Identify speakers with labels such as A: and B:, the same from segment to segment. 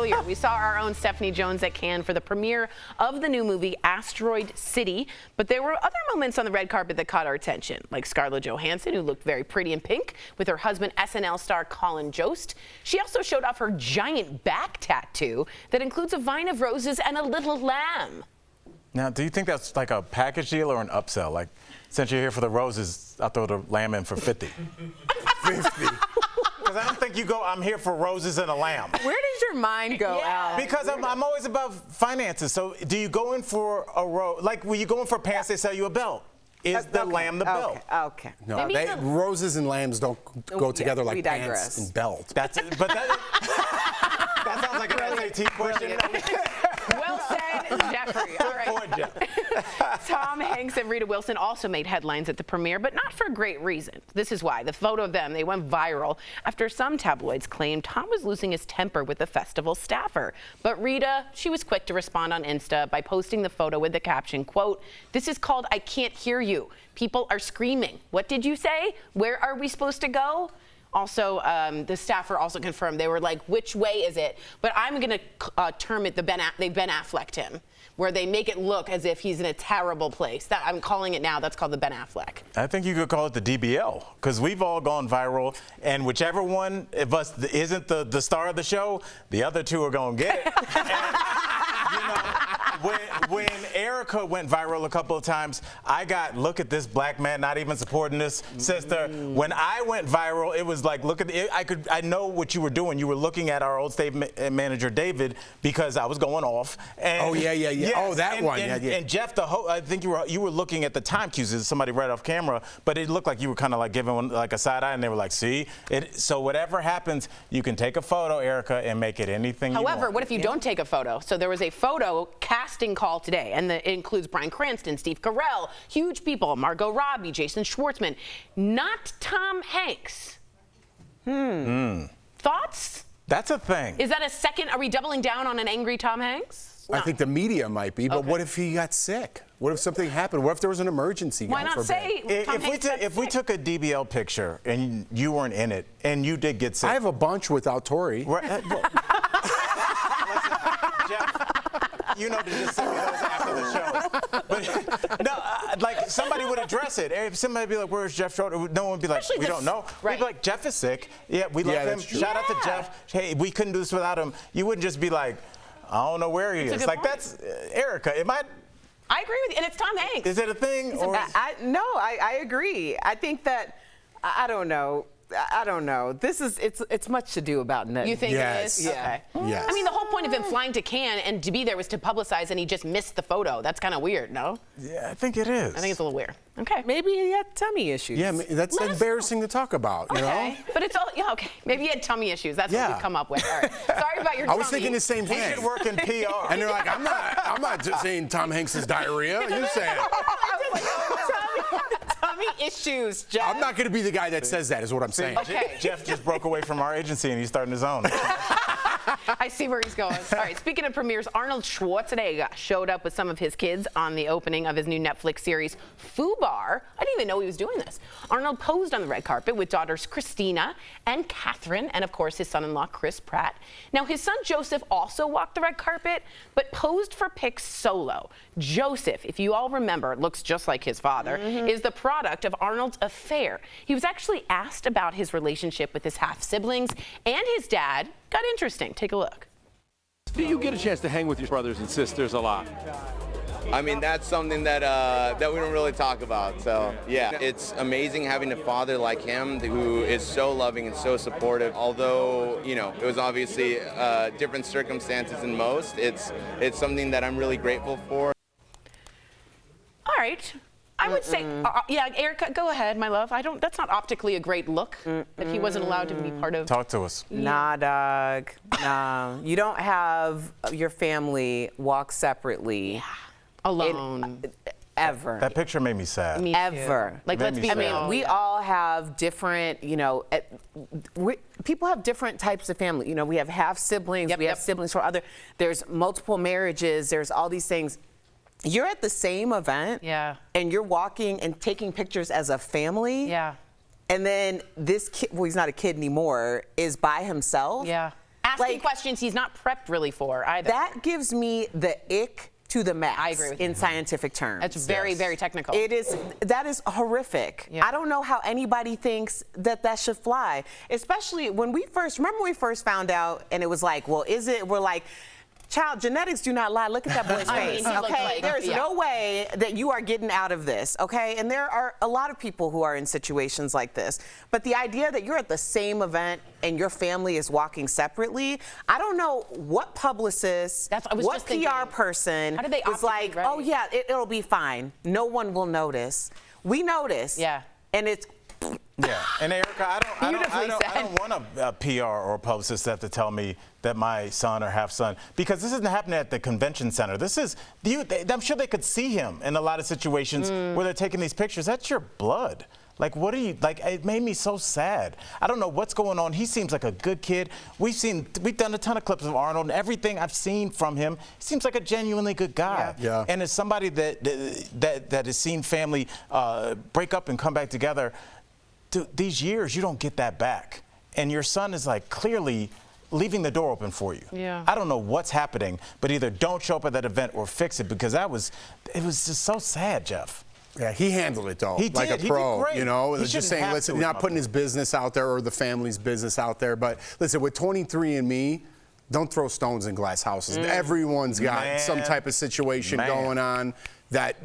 A: earlier, we saw our own Stephanie Jones at Cannes for the premiere of the new movie Asteroid City, but there were other moments on the red carpet that caught our attention, like Scarlett Johansson, who looked very pretty in pink, with her husband SNL star Colin Jost. She also showed off her giant back tattoo that includes a vine of roses and a little lamb.
B: Now, do you think that's like a package deal or an upsell? Like, since you're here for the roses, I'll throw the lamb in for 50. 50. Because I don't think you go, I'm here for roses and a lamb.
C: Where does your mind go, Al?
B: Because I'm always about finances. So do you go in for a rose? Like, when you go in for pants, they sell you a belt. Is the lamb the belt?
C: Okay.
D: No, roses and lambs don't go together like pants and belt.
B: That's it. But that sounds like an SAT question.
A: Well said, Jeffrey. All right. Tom Hanks and Rita Wilson also made headlines at the premiere, but not for a great reason. This is why. The photo of them, they went viral after some tabloids claimed Tom was losing his temper with the festival staffer. But Rita, she was quick to respond on Insta by posting the photo with the caption, quote, "This is called I Can't Hear You. People are screaming. What did you say? Where are we supposed to go?" Also, the staffer also confirmed, they were like, which way is it? But I'm going to term it they Ben Affleck'd him, where they make it look as if he's in a terrible place. That I'm calling it now, that's called the Ben Affleck.
B: I think you could call it the DBL, because we've all gone viral, and whichever one of us isn't the star of the show, the other two are going to get it. And, you know, when Erica went viral a couple of times, I got, look at this black man not even supporting this sister. When I went viral, it was like, look at it. I know what you were doing. You were looking at our old state manager David, because I was going off. And,
D: oh yeah. Yes, oh, that one.
B: And Jeff, I think you were looking at the time cues as somebody right off camera, but it looked like you were kind of like giving one like a side eye, and they were like, see, so whatever happens, you can take a photo, Erica, and make it anything you want.
A: However, what if you don't take a photo? So there was a photo casting call today, and it includes Bryan Cranston, Steve Carell, huge people, Margot Robbie, Jason Schwartzman, not Tom Hanks. Thoughts?
B: That's a thing.
A: Is that a second? Are we doubling down on an angry Tom Hanks?
D: I think the media might be, but what if he got sick? What if something happened? What if there was an emergency?
A: Why not say
B: if we took a DBL picture and you weren't in it and you did get sick?
D: I have a bunch without Tori.
B: Right, Jeff, you know to just send me those after the show. But no, like somebody would address it. If somebody would be like, "Where's Jeff Schroeder?" No one would be like, "We don't know."
A: Right.
B: We'd be like, "Jeff is sick. Yeah, we love him. Shout out to Jeff. Hey, we couldn't do this without him." You wouldn't just be like, "I don't know where he is." Like that's Erica.
A: I agree with you, and it's Tom Hanks.
B: Is it a thing?
C: I agree. I think that I don't know. It's much to do about nothing.
A: You think it is?
C: Yeah.
A: Okay.
D: Yes.
A: I mean, the whole point of him flying to Cannes and to be there was to publicize, and he just missed the photo. That's kind of weird, no?
B: Yeah, I think it is.
A: I think it's a little weird. Okay.
C: Maybe he had tummy issues.
D: Yeah, that's embarrassing to talk about, you know?
A: But it's all, okay. Maybe he had tummy issues. That's what we've come up with. All right. Sorry about your tummy.
D: I was thinking the same thing.
B: He should work in PR.
D: And they're like, I'm not just saying Tom Hanks' diarrhea. You say it.
C: Tummy issues, Jeff.
D: I'm not going to be the guy that says that, is what I'm saying.
A: Okay.
B: Jeff just broke away from our agency and he's starting his own.
A: I see where he's going. All right, speaking of premieres, Arnold Schwarzenegger showed up with some of his kids on the opening of his new Netflix series, Fubar. I didn't even know he was doing this. Arnold posed on the red carpet with daughters Christina and Katherine, and of course his son-in-law Chris Pratt. Now his son Joseph also walked the red carpet, but posed for pics solo. Joseph, if you all remember, looks just like his father, is the product of Arnold's affair. He was actually asked about his relationship with his half-siblings, and his dad got interesting. Take a look.
E: Do you get a chance to hang with your brothers and sisters a lot?
F: I mean, that's something that that we don't really talk about. So yeah, it's amazing having a father like him who is so loving and so supportive. Although, you know, it was obviously different circumstances than most. It's something that I'm really grateful for.
A: All right. I would say, yeah, Erica, go ahead, my love. That's not optically a great look that he wasn't allowed to be part of.
B: Talk to us.
C: Nah, dog. Nah. You don't have your family walk separately.
A: Alone.
C: Ever.
B: That picture made me sad.
A: Me
C: Ever.
A: Too. Like, let's be real.
C: I mean, we all have different, you know, people have different types of family. You know, we have half siblings, we have siblings for other, there's multiple marriages, there's all these things. You're at the same event, and you're walking and taking pictures as a family,
A: and
C: then this kid, well, he's not a kid anymore, is by himself.
A: Yeah. asking questions he's not prepped really for either.
C: That gives me the ick to the max.
A: I agree with you.
C: In scientific terms.
A: That's very, very technical.
C: That is horrific.
A: Yeah.
C: I don't know how anybody thinks that should fly, especially when we first found out and it was like, well, we're like, child, genetics do not lie. Look at that boy's
A: I mean,
C: face,
A: he looks
C: okay?
A: like-
C: There's
A: yeah.
C: no way that you are getting out of this, okay? And there are a lot of people who are in situations like this. But the idea that you're at the same event and your family is walking separately, I don't know what publicist, what PR person
A: how did they
C: was like,
A: right?
C: oh yeah, it'll be fine. No one will notice. We notice.
A: Yeah.
C: And it's
B: Yeah, and Erica, I
A: Beautifully
B: don't want a PR or a publicist to have to tell me that my son or half son, because this isn't happening at the convention center. This is, I'm sure they could see him in a lot of situations where they're taking these pictures. That's your blood. Like, what are you, like, it made me so sad. I don't know what's going on. He seems like a good kid. We've done a ton of clips of Arnold, and everything I've seen from him, he seems like a genuinely good guy.
D: Yeah.
B: And as somebody that has seen family break up and come back together, these years, you don't get that back. And your son is like clearly leaving the door open for you.
A: Yeah.
B: I don't know what's happening, but either don't show up at that event or fix it, because it was just so sad, Jeff.
D: Yeah, he handled it though,
B: He
D: like
B: did.
D: a
B: He
D: pro.
B: did great.
D: You know,
B: He
D: just
B: shouldn't
D: saying,
B: have
D: listen,
B: to,
D: not
B: my
D: putting
B: boy.
D: his business out there or the family's business out there. But listen, with 23andMe, don't throw stones in glass houses. Everyone's got some type of situation going on that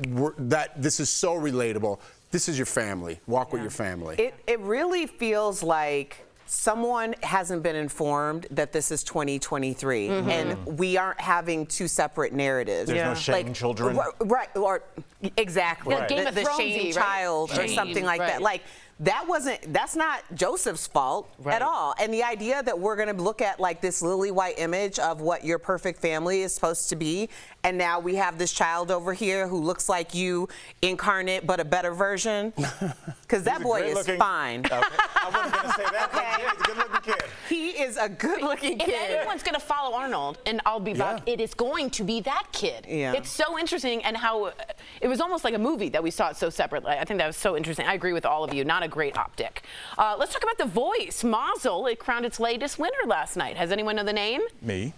D: this is so relatable. This is your family. Walk with your family.
C: It really feels like someone hasn't been informed that this is 2023 and we aren't having two separate narratives.
B: There's no shaming children.
C: Right, or exactly.
A: Yeah, Game of
C: the
A: Thrones-y,
C: shame
A: right?
C: child or
A: Shame,
C: something like that.
A: right.
C: Like, that's not Joseph's fault at all. And the idea that we're going to look at like this lily white image of what your perfect family is supposed to be, and now we have this child over here who looks like you incarnate but a better version, because that boy is fine.
B: Okay. I wasn't going to say that, but yeah, he's a good-looking kid.
C: He is a good-looking
A: If
C: kid.
A: anyone's going to follow Arnold, and I'll be back, it is going to be that kid.
C: Yeah.
A: It's so interesting, and how it was almost like a movie that we saw it so separately. I think that was so interesting. I agree with all of you. Not a great optic. Let's talk about The Voice. Mazel, it crowned its latest winner last night. Has anyone know the name?
B: Me.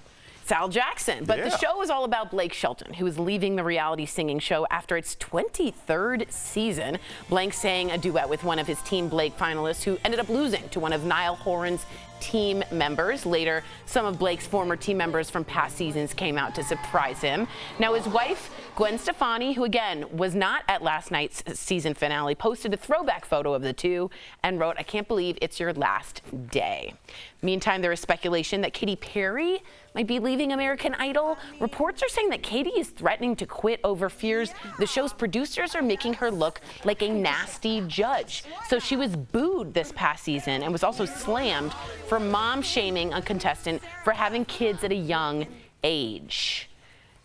A: Sal Jackson. But the
B: Yeah.
A: show is all about Blake Shelton, who is leaving the reality singing show after its 23rd season. Blank sang a duet with one of his Team Blake finalists, who ended up losing to one of Niall Horan's team members. Later, some of Blake's former team members from past seasons came out to surprise him. Now, his wife, Gwen Stefani, who again was not at last night's season finale, posted a throwback photo of the two and wrote, "I can't believe it's your last day." Meantime, there is speculation that Katy Perry might be leaving American Idol. Reports are saying that Katy is threatening to quit over fears the show's producers are making her look like a nasty judge. So she was booed this past season and was also slammed for mom shaming a contestant for having kids at a young age.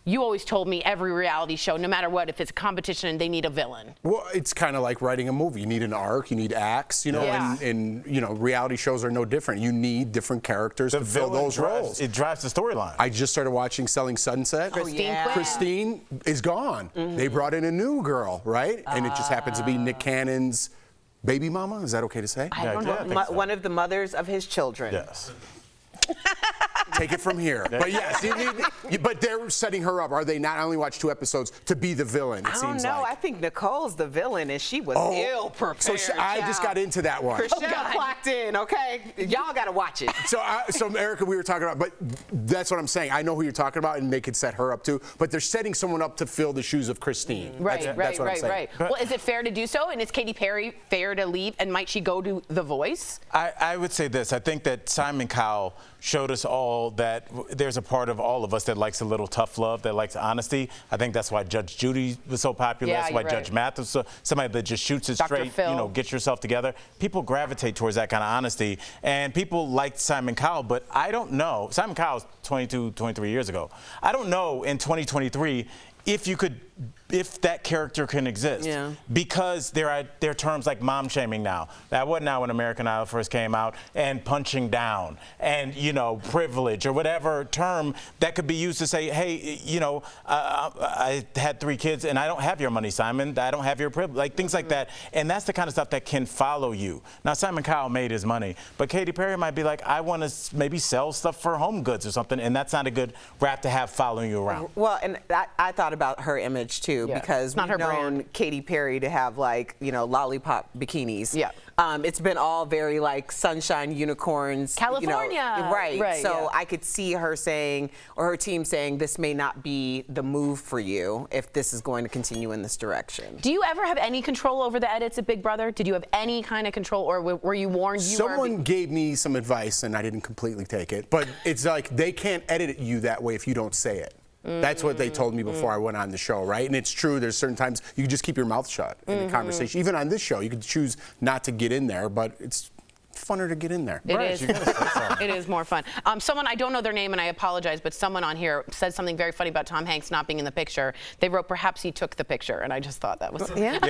A: You always told me every reality show, no matter what, if it's a competition, they need a villain.
D: Well, it's kind of like writing a movie. You need an arc, you need acts, you know,
A: Yeah.
D: and you know, reality shows are no different. You need different characters to fill those roles.
B: It drives the storyline.
D: I just started watching Selling Sunset.
A: Christine Quinn.
D: Christine is gone. They brought in a new girl, right? And it just happens to be Nick Cannon's baby mama. Is that okay to say?
C: I don't
B: Yeah, I
C: know.
B: think so.
C: One of the mothers of his children.
B: Yes.
D: Take it from here. But yes, but they're setting her up. Are they not only watch 2 episodes to be the villain? It
C: I don't
D: seems
C: know.
D: like.
C: I think Nicole's the villain, and she was ill prepared.
D: So I just got into that one.
C: Christina clocked in. Okay, y'all got to watch it.
D: So Erica, we were talking about, but that's what I'm saying. I know who you're talking about, and they could set her up too. But they're setting someone up to fill the shoes of Christine.
A: Right,
D: That's what I'm saying.
A: Well, is it fair to do so? And is Katy Perry fair to leave? And might she go to The Voice?
B: I would say this. I think that Simon Cowell showed us all that there's a part of all of us that likes a little tough love, that likes honesty. I think that's why Judge Judy was so popular.
A: Yeah,
B: that's why
A: you're
B: Judge
A: right.
B: Mathis was somebody that just shoots it
A: Dr.
B: straight,
A: Phil.
B: you know, get yourself together. People gravitate towards that kind of honesty. And people liked Simon Cowell, but I don't know. Simon Cowell's 22, 23 years ago. I don't know in 2023 if you could if that character can exist.
C: Yeah.
B: Because there are terms like mom shaming now. That wasn't now when American Idol first came out, and punching down, and privilege, or whatever term that could be used to say, hey, I had 3 kids and I don't have your money, Simon. I don't have your privilege, like things like that. And that's the kind of stuff that can follow you. Now, Simon Cowell made his money, but Katy Perry might be like, I want to maybe sell stuff for Home Goods or something, and that's not a good rap to have following you around.
C: Well, and I thought about her image too, because
A: not
C: we've
A: her
C: known
A: brand.
C: Katy Perry to have lollipop bikinis.
A: Yeah.
C: It's been all very sunshine unicorns.
A: California.
C: Right. So
A: yeah.
C: I could see her saying, or her team saying, this may not be the move for you if this is going to continue in this direction.
A: Do you ever have any control over the edits of Big Brother? Did you have any kind of control, or were you warned?
D: Someone gave me some advice, and I didn't completely take it. But it's like they can't edit you that way if you don't say it. That's what they told me before I went on the show, right? And it's true. There's certain times you can just keep your mouth shut in a conversation. Even on this show, you could choose not to get in there, but it's funner to get in there.
A: It is. It is more fun. Someone, I don't know their name and I apologize, but someone on here said something very funny about Tom Hanks not being in the picture. They wrote, perhaps he took the picture, and I just thought that was...
C: Yeah.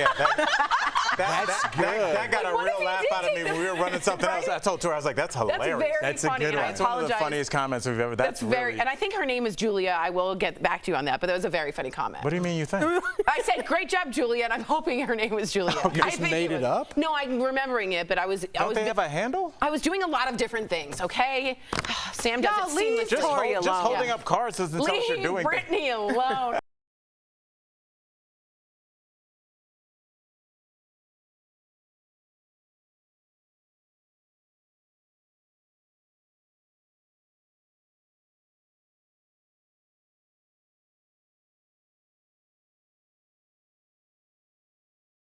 B: That got a
A: What if
B: real
A: he
B: laugh
A: did
B: out of
A: take
B: me
A: the-
B: when we were running something else. I told her, I was like, that's hilarious.
A: That's very funny,
D: a good
A: and I
D: one.
B: That's one of the
A: apologize.
B: funniest comments we've ever.
A: That's very,
B: really,
A: and I think her name is Julia. I will get back to you on that, but that was a very funny comment.
B: What do you mean you think?
A: I said, great job, Julia, and I'm hoping her name was Julia.
D: You just made it up?
A: No, I'm remembering it, but I was...
B: Don't they have a handle?
A: I was doing a lot of different things, okay? Sam does it
C: Y'all leave
A: seamlessly.
C: Tori
B: Just
C: alone.
B: holding up cards doesn't tell us you're
A: Leave
B: doing things.
A: Brittany alone.